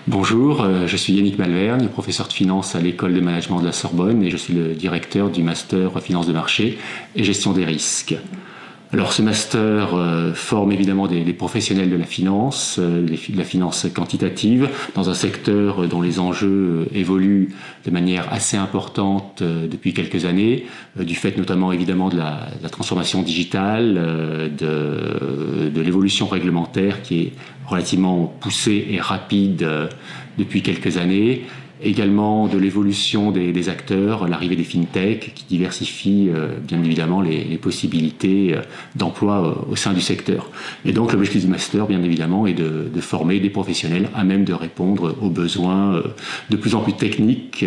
Bonjour, je suis Yannick Malverne, professeur de finance à l'école de management de la Sorbonne et je suis le directeur du master finance de marché et gestion des risques. Alors ce master forme évidemment des professionnels de de la finance quantitative, dans un secteur dont les enjeux évoluent de manière assez importante depuis quelques années, du fait notamment évidemment de la transformation digitale, de l'évolution réglementaire qui est relativement poussée et rapide depuis quelques années, également de l'évolution des acteurs, l'arrivée des fintech qui diversifient bien évidemment les possibilités d'emploi au sein du secteur. Et donc l'objectif du master, bien évidemment, est de former des professionnels à même de répondre aux besoins de plus en plus techniques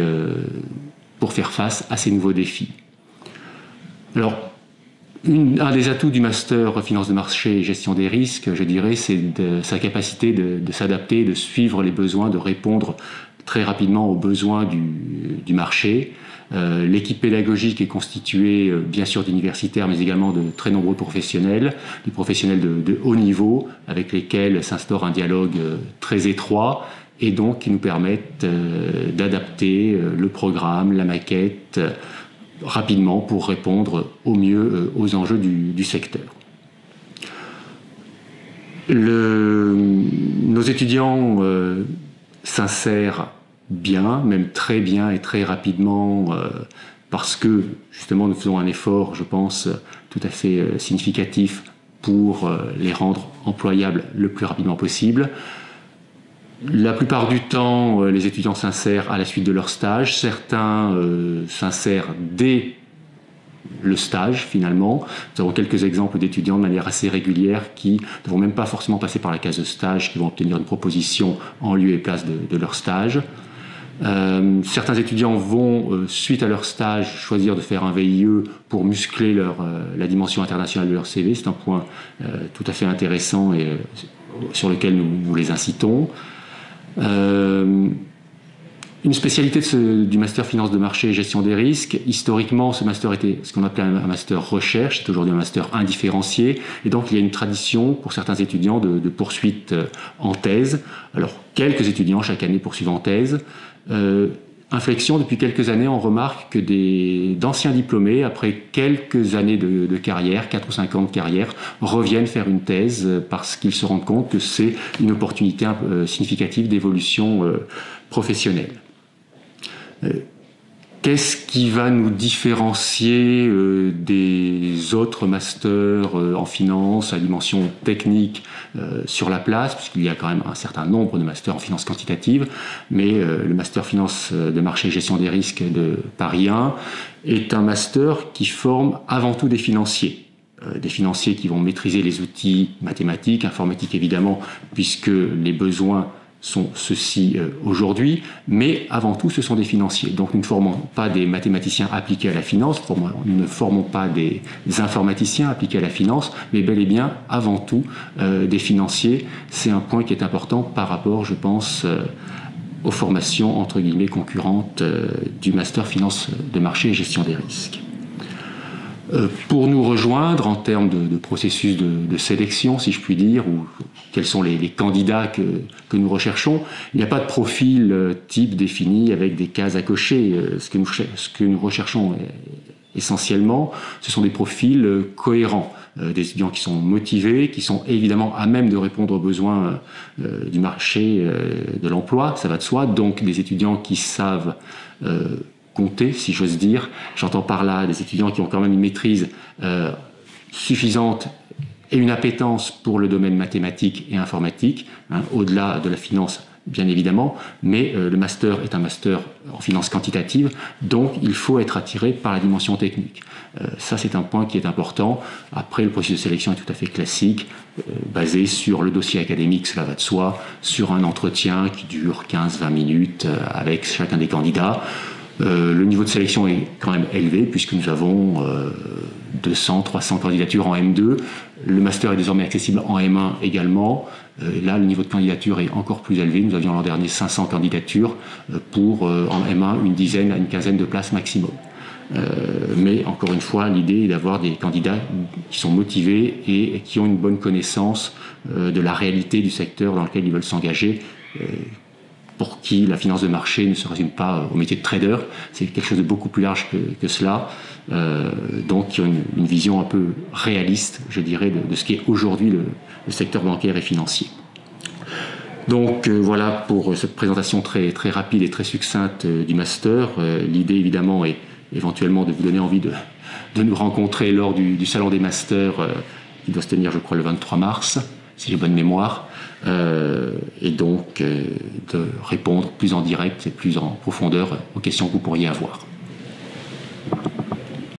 pour faire face à ces nouveaux défis. Alors, un des atouts du master finance de marché et gestion des risques, je dirais, c'est sa capacité de s'adapter, de suivre les besoins, de répondre très rapidement aux besoins du marché. L'équipe pédagogique est constituée bien sûr d'universitaires, mais également de très nombreux professionnels, des professionnels de haut niveau, avec lesquels s'instaure un dialogue très étroit, et donc qui nous permettent d'adapter le programme, la maquette, rapidement pour répondre au mieux aux enjeux du secteur. Nos étudiants s'insèrent bien, même très bien et très rapidement, parce que justement nous faisons un effort, je pense, tout à fait significatif pour les rendre employables le plus rapidement possible. La plupart du temps, les étudiants s'insèrent à la suite de leur stage. Certains s'insèrent dès le stage, finalement. Nous avons quelques exemples d'étudiants de manière assez régulière qui ne vont même pas forcément passer par la case de stage, qui vont obtenir une proposition en lieu et place de leur stage. Certains étudiants vont, suite à leur stage, choisir de faire un VIE pour muscler la dimension internationale de leur CV. C'est un point tout à fait intéressant et sur lequel nous les incitons. Une spécialité du master finance de marché et gestion des risques. Historiquement, ce master était ce qu'on appelait un master recherche, c'est aujourd'hui un master indifférencié, et donc il y a une tradition pour certains étudiants de poursuite en thèse. Alors, quelques étudiants chaque année poursuivent en thèse. Inflexion, depuis quelques années, on remarque que d'anciens diplômés, après quelques années de carrière, 4 ou 5 ans de carrière, reviennent faire une thèse parce qu'ils se rendent compte que c'est une opportunité significative d'évolution professionnelle. Qu'est-ce qui va nous différencier des autres masters en finance à dimension technique sur la place, puisqu'il y a quand même un certain nombre de masters en finance quantitative, mais le master finance de marché et gestion des risques de Paris 1 est un master qui forme avant tout des financiers qui vont maîtriser les outils mathématiques, informatiques évidemment, puisque les besoins sont ceux-ci aujourd'hui, mais avant tout ce sont des financiers. Donc nous ne formons pas des mathématiciens appliqués à la finance, nous ne formons pas des informaticiens appliqués à la finance, mais bel et bien avant tout des financiers. C'est un point qui est important par rapport, je pense, aux formations entre guillemets concurrentes du master finance de marché et gestion des risques. Pour nous rejoindre en termes de processus de sélection, si je puis dire, ou quels sont les candidats que nous recherchons, il n'y a pas de profil type défini avec des cases à cocher. Ce que nous recherchons essentiellement, ce sont des profils cohérents, des étudiants qui sont motivés, qui sont évidemment à même de répondre aux besoins du marché de l'emploi, ça va de soi, donc des étudiants qui savent compter, si j'ose dire. J'entends par là des étudiants qui ont quand même une maîtrise suffisante et une appétence pour le domaine mathématique et informatique, au-delà de la finance bien évidemment, mais le master est un master en finance quantitative, donc il faut être attiré par la dimension technique. Ça c'est un point qui est important. Après, le processus de sélection est tout à fait classique, basé sur le dossier académique, cela va de soi, sur un entretien qui dure 15-20 minutes avec chacun des candidats. Le niveau de sélection est quand même élevé puisque nous avons 200-300 candidatures en M2. Le master est désormais accessible en M1 également. Là, le niveau de candidature est encore plus élevé. Nous avions l'an dernier 500 candidatures pour, en M1, une dizaine à une quinzaine de places maximum. Mais encore une fois, l'idée est d'avoir des candidats qui sont motivés et qui ont une bonne connaissance de la réalité du secteur dans lequel ils veulent s'engager, pour qui la finance de marché ne se résume pas au métier de trader. C'est quelque chose de beaucoup plus large que cela. Donc, qui ont une vision un peu réaliste, je dirais, de ce qu'est aujourd'hui le secteur bancaire et financier. Donc voilà pour cette présentation très, très rapide et très succincte du master. L'idée évidemment est éventuellement de vous donner envie de nous rencontrer lors du salon des masters qui doit se tenir je crois le 23 mars, si j'ai bonne mémoire, et donc de répondre plus en direct et plus en profondeur aux questions que vous pourriez avoir.